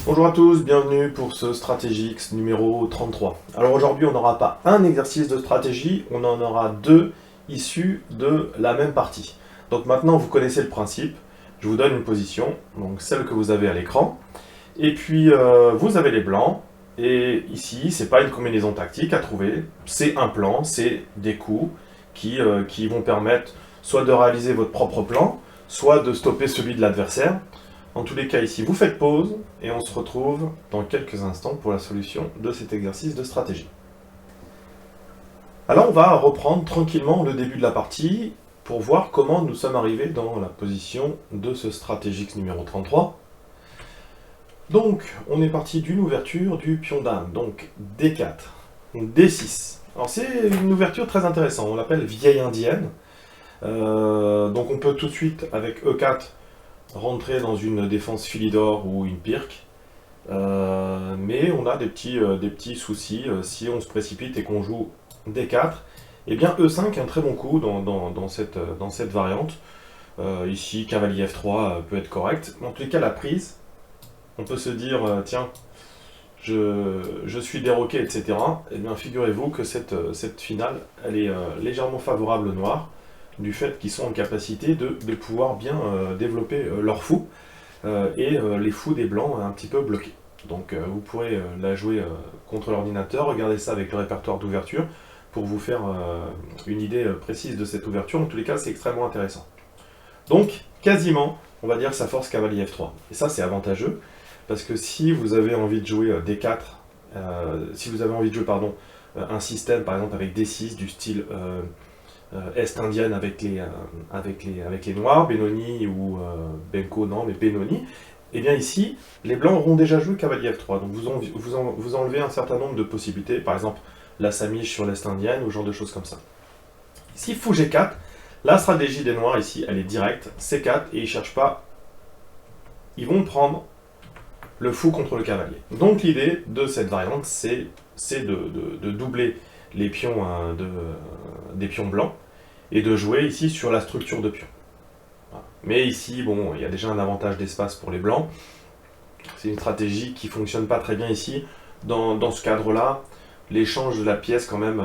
Bonjour à tous, bienvenue pour ce Stratégix numéro 33. Alors aujourd'hui on n'aura pas un exercice de stratégie, on en aura deux issus de la même partie. Donc maintenant vous connaissez le principe, je vous donne une position, donc celle que vous avez à l'écran, et puis vous avez les blancs, et ici c'est pas une combinaison tactique à trouver, c'est un plan, c'est des coups qui vont permettre soit de réaliser votre propre plan, soit de stopper celui de l'adversaire. En tous les cas, ici, vous faites pause et on se retrouve dans quelques instants pour la solution de cet exercice de stratégie. Alors, on va reprendre tranquillement le début de la partie pour voir comment nous sommes arrivés dans la position de ce Stratégix numéro 33. Donc, on est parti d'une ouverture du pion dame, donc D4, D6. Alors, c'est une ouverture très intéressante, on l'appelle vieille indienne. Donc, on peut tout de suite, avec E4, rentrer dans une défense Philidor ou une Pirque, mais on a des petits soucis si on se précipite et qu'on joue D4. Et bien E5 est un très bon coup dans cette variante. Ici, cavalier F3 peut être correct. En tous les cas, la prise, on peut se dire, tiens, je suis déroqué, etc. Et bien figurez-vous que cette finale, elle est légèrement favorable au noir, du fait qu'ils sont en capacité de pouvoir bien développer leurs fous, et les fous des blancs un petit peu bloqués. Donc vous pourrez la jouer contre l'ordinateur, regardez ça avec le répertoire d'ouverture, pour vous faire une idée précise de cette ouverture. En tous les cas, c'est extrêmement intéressant. Donc, quasiment, on va dire sa force cavalier F3. Et ça, c'est avantageux, parce que si vous avez envie de jouer D4, si vous avez envie de jouer, un système, par exemple, avec D6, du style est-indienne avec les noirs, Benoni ou Benko, non, mais Benoni, et bien ici, les blancs auront déjà joué cavalier F3, donc vous enlevez un certain nombre de possibilités, par exemple la samiche sur l'est-indienne, ou ce genre de choses comme ça. Ici, fou G4, la stratégie des noirs ici, elle est directe, C4, et ils ne cherchent pas, ils vont prendre le fou contre le cavalier. Donc l'idée de cette variante, c'est de doubler les pions des pions blancs, et de jouer ici sur la structure de pion. Voilà. Mais ici, bon, il y a déjà un avantage d'espace pour les blancs. C'est une stratégie qui ne fonctionne pas très bien ici. Dans ce cadre-là, l'échange de la pièce, quand même,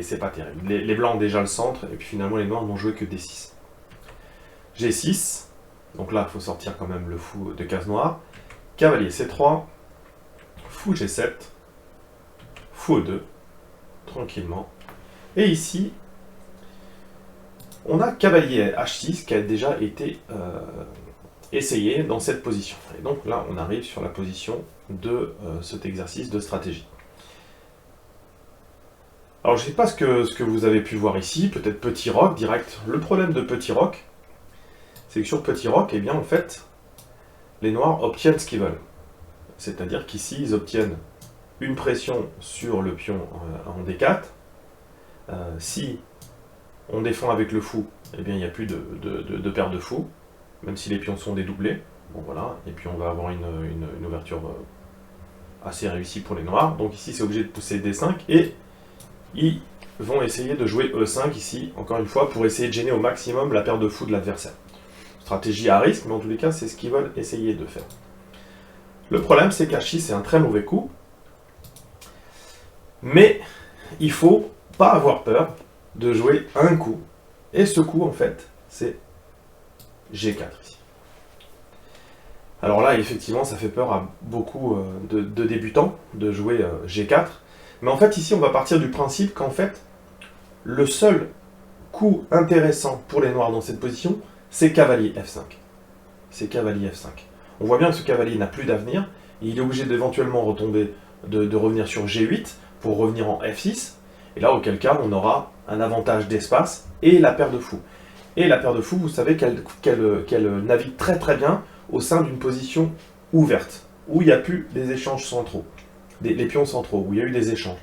c'est pas terrible. Les blancs ont déjà le centre, et puis finalement, les noirs n'ont joué que D6. G6, donc là, il faut sortir quand même le fou de case noire. Cavalier C3, fou G7, fou E2, tranquillement. Et ici, on a cavalier H6 qui a déjà été essayé dans cette position. Et donc là, on arrive sur la position de cet exercice de stratégie. Alors, je ne sais pas ce que vous avez pu voir ici, peut-être petit roc direct. Le problème de petit roc, c'est que sur petit roc, eh bien, en fait, les noirs obtiennent ce qu'ils veulent. C'est-à-dire qu'ici, ils obtiennent une pression sur le pion en D4. Si on défend avec le fou, eh bien il n'y a plus de paire de fous, même si les pions sont dédoublés. Bon voilà, et puis on va avoir une ouverture assez réussie pour les noirs. Donc ici c'est obligé de pousser D5, et ils vont essayer de jouer E5 ici, encore une fois, pour essayer de gêner au maximum la paire de fous de l'adversaire. Stratégie à risque, mais en tous les cas c'est ce qu'ils veulent essayer de faire. Le problème c'est qu'H6 c'est un très mauvais coup, mais il faut pas avoir peur de jouer un coup. Et ce coup, en fait, c'est G4 ici. Alors là, effectivement, ça fait peur à beaucoup de débutants de jouer G4. Mais en fait, ici, on va partir du principe qu'en fait, le seul coup intéressant pour les noirs dans cette position, c'est cavalier F5. C'est cavalier F5. On voit bien que ce cavalier n'a plus d'avenir. Il est obligé d'éventuellement retomber, de revenir sur G8 pour revenir en F6. Et là, auquel cas, on aura un avantage d'espace et la paire de fous. Et la paire de fous, vous savez qu'elle navigue très très bien au sein d'une position ouverte, où il n'y a plus les échanges centraux, les pions centraux, où il y a eu des échanges.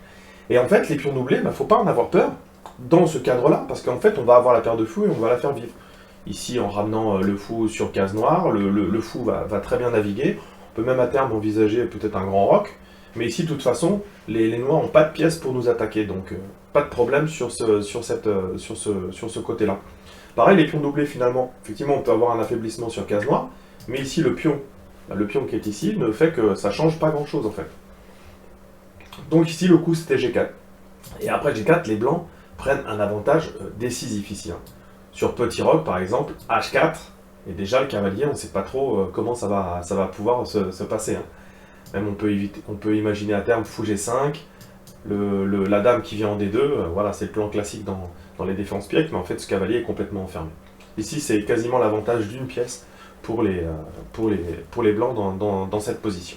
Et en fait, les pions doublés, il ne faut pas en avoir peur dans ce cadre-là, parce qu'en fait, on va avoir la paire de fous et on va la faire vivre. Ici, en ramenant le fou sur case noire, le fou va très bien naviguer. On peut même à terme envisager peut-être un grand roc. Mais ici, de toute façon, les noirs n'ont pas de pièces pour nous attaquer, donc pas de problème sur ce côté-là. Pareil, les pions doublés, finalement, effectivement, on peut avoir un affaiblissement sur case noire, mais ici, le pion bah, le pion qui est ici ne fait que ça change pas grand-chose en fait. Donc ici, le coup, c'était G4. Et après G4, les blancs prennent un avantage décisif ici. Hein. Sur petit roc, par exemple, H4, et déjà le cavalier, on ne sait pas trop comment ça va pouvoir se passer. Hein. Même on peut imaginer à terme fou G5, la dame qui vient en D2, voilà, c'est le plan classique dans les défenses pièges, mais en fait ce cavalier est complètement enfermé. Ici, c'est quasiment l'avantage d'une pièce pour les blancs dans cette position.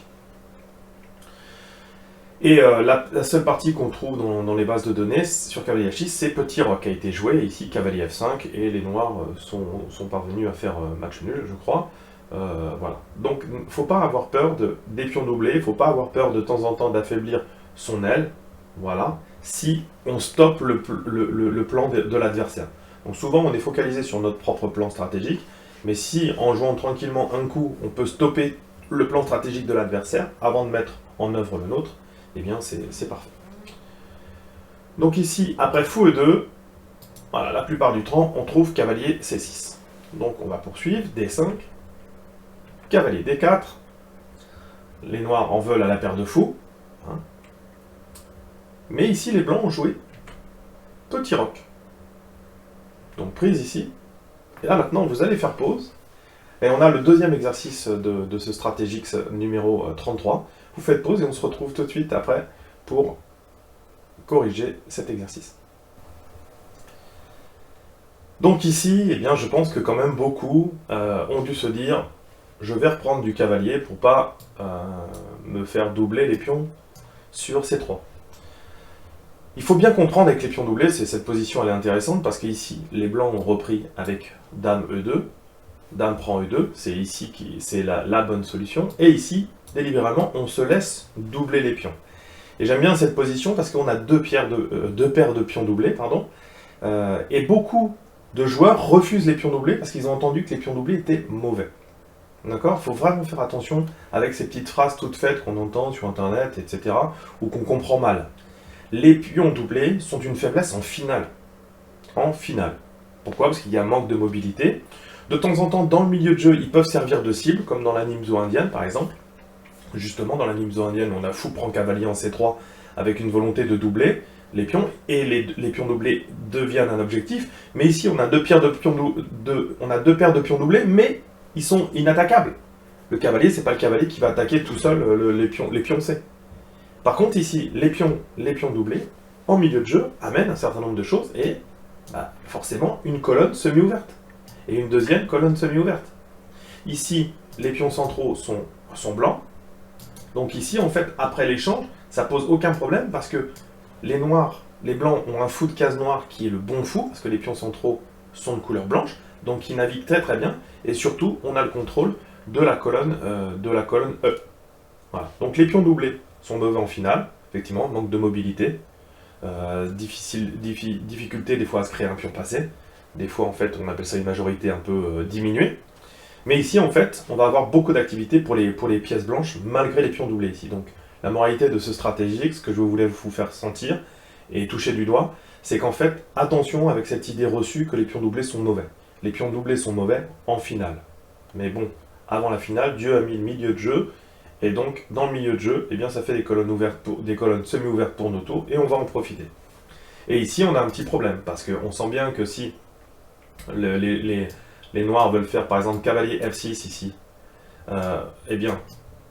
Et la seule partie qu'on trouve dans les bases de données sur cavalier H6, c'est petit roc qui a été joué, ici cavalier F5, et les noirs sont parvenus à faire match nul, je crois. Voilà. Donc, il ne faut pas avoir peur des pions doublés, il ne faut pas avoir peur de temps en temps d'affaiblir son aile, voilà, si on stoppe le plan de l'adversaire. Donc souvent, on est focalisé sur notre propre plan stratégique, mais si en jouant tranquillement un coup, on peut stopper le plan stratégique de l'adversaire avant de mettre en œuvre le nôtre, eh bien c'est parfait. Donc ici, après fou E2, voilà, la plupart du temps, on trouve cavalier C6. Donc on va poursuivre, D5, cavalier D4, les noirs en veulent à la paire de fous, hein. Mais ici, les blancs ont joué petit roc. Donc prise ici, et là maintenant, vous allez faire pause, et on a le deuxième exercice de ce Strategix numéro 33. Vous faites pause et on se retrouve tout de suite après pour corriger cet exercice. Donc ici, eh bien, je pense que quand même beaucoup ont dû se dire je vais reprendre du cavalier pour pas me faire doubler les pions sur C3. Il faut bien comprendre avec les pions doublés, cette position elle est intéressante parce qu'ici, les blancs ont repris avec dame E2, dame prend E2, c'est ici c'est la bonne solution, et ici, délibérément, on se laisse doubler les pions. Et j'aime bien cette position parce qu'on a deux paires de pions doublés, pardon, et beaucoup de joueurs refusent les pions doublés parce qu'ils ont entendu que les pions doublés étaient mauvais. D'accord ? Il faut vraiment faire attention avec ces petites phrases toutes faites qu'on entend sur Internet, etc., ou qu'on comprend mal. Les pions doublés sont une faiblesse en finale. En finale. Pourquoi ? Parce qu'il y a un manque de mobilité. De temps en temps, dans le milieu de jeu, ils peuvent servir de cible, comme dans la Nimzo indienne, par exemple. Justement, dans la Nimzo indienne, on a fou prend cavalier en C3 avec une volonté de doubler les pions, et les pions doublés deviennent un objectif. Mais ici, on a deux paires de pions doublés, mais ils sont inattaquables. Le cavalier, c'est pas le cavalier qui va attaquer tout seul les pions C. Par contre, ici, les pions doublés, en milieu de jeu, amènent un certain nombre de choses, et forcément, une colonne semi-ouverte. Et une deuxième colonne semi-ouverte. Ici, les pions centraux sont blancs. Donc ici, en fait, après l'échange, ça pose aucun problème, parce que les blancs ont un fou de case noire qui est le bon fou, parce que les pions centraux sont de couleur blanche, donc ils naviguent très très bien, et surtout, on a le contrôle de la colonne E. Voilà. Donc les pions doublés sont mauvais en finale, effectivement, manque de mobilité, difficulté des fois à se créer un pion passé, des fois en fait on appelle ça une majorité un peu diminuée, mais ici en fait on va avoir beaucoup d'activité pour les pièces blanches malgré les pions doublés ici. Donc la moralité de ce stratégique, ce que je voulais vous faire sentir et toucher du doigt, c'est qu'en fait attention avec cette idée reçue que les pions doublés sont mauvais. Les pions doublés sont mauvais en finale, mais bon, avant la finale, Dieu a mis le milieu de jeu. Et donc, dans le milieu de jeu, eh bien, ça fait des colonnes semi-ouvertes pour nos tours, et on va en profiter. Et ici, on a un petit problème, parce qu'on sent bien que si les noirs veulent faire, par exemple, cavalier F6 ici, eh bien,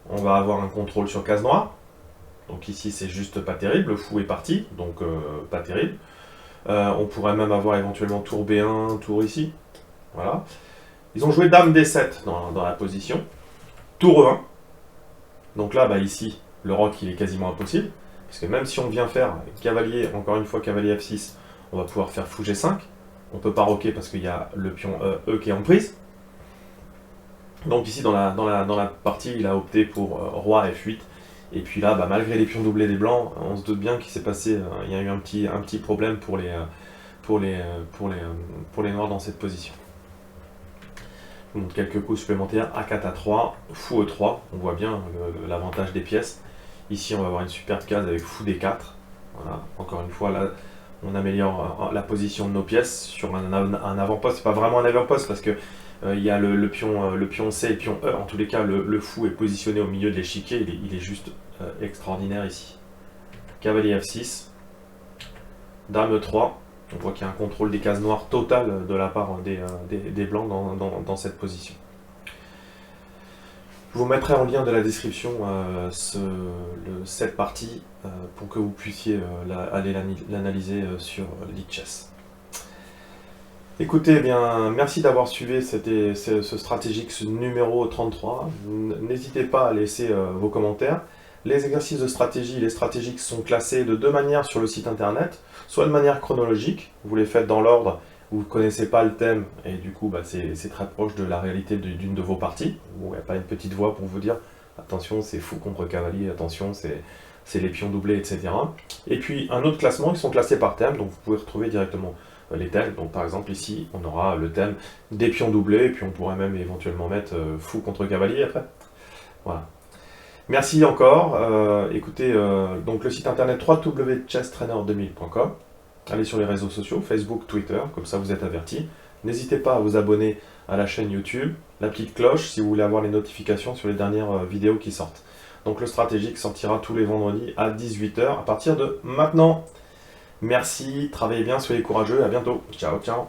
on va avoir un contrôle sur case noire. Donc ici, c'est juste pas terrible, le fou est parti, donc pas terrible. On pourrait même avoir éventuellement tour B1, tour ici. Voilà. Ils ont joué dame D7 dans la position. Tour E1. Donc là, ici, le roc, il est quasiment impossible. Parce que même si on vient faire cavalier, encore une fois, cavalier F6, on va pouvoir faire fou G5. On ne peut pas roquer parce qu'il y a le pion E qui est en prise. Donc ici, dans la partie, il a opté pour roi F8. Et puis là, malgré les pions doublés des blancs, on se doute bien qu'il s'est passé, il y a eu un petit problème pour les noirs dans cette position. Donc quelques coups supplémentaires, A4, A3, fou E3, on voit bien l'avantage des pièces. Ici on va avoir une superbe case avec fou D4. Voilà. Encore une fois, là on améliore la position de nos pièces sur un avant-poste. C'est pas vraiment un avant-poste parce que Il y a le pion C et le pion E. En tous les cas, le fou est positionné au milieu de l'échiquier. Il est juste extraordinaire ici. Cavalier F6. Dame E3. On voit qu'il y a un contrôle des cases noires total de la part des blancs dans cette position. Je vous mettrai en lien de la description cette partie pour que vous puissiez aller l'analyser sur Lichess. Écoutez, eh bien, merci d'avoir suivi ce Strategix numéro 33. N'hésitez pas à laisser vos commentaires. Les exercices de stratégie, les Strategix sont classés de deux manières sur le site internet, soit de manière chronologique, vous les faites dans l'ordre, vous ne connaissez pas le thème, et du coup c'est très proche de la réalité d'une de vos parties, où il n'y a pas une petite voix pour vous dire « attention, c'est fou contre cavalier, attention, c'est les pions doublés, etc. » Et puis un autre classement, ils sont classés par thème, donc vous pouvez retrouver directement les thèmes. Donc par exemple ici, on aura le thème des pions doublés, et puis on pourrait même éventuellement mettre fou contre cavalier après. Voilà. Merci encore. Écoutez, donc le site internet www.chesstrainer2000.com. Allez sur les réseaux sociaux, Facebook, Twitter, comme ça vous êtes avertis. N'hésitez pas à vous abonner à la chaîne YouTube, la petite cloche si vous voulez avoir les notifications sur les dernières vidéos qui sortent. Donc le Stratégique sortira tous les vendredis à 18 h à partir de maintenant. Merci, travaillez bien, soyez courageux, à bientôt. Ciao, ciao.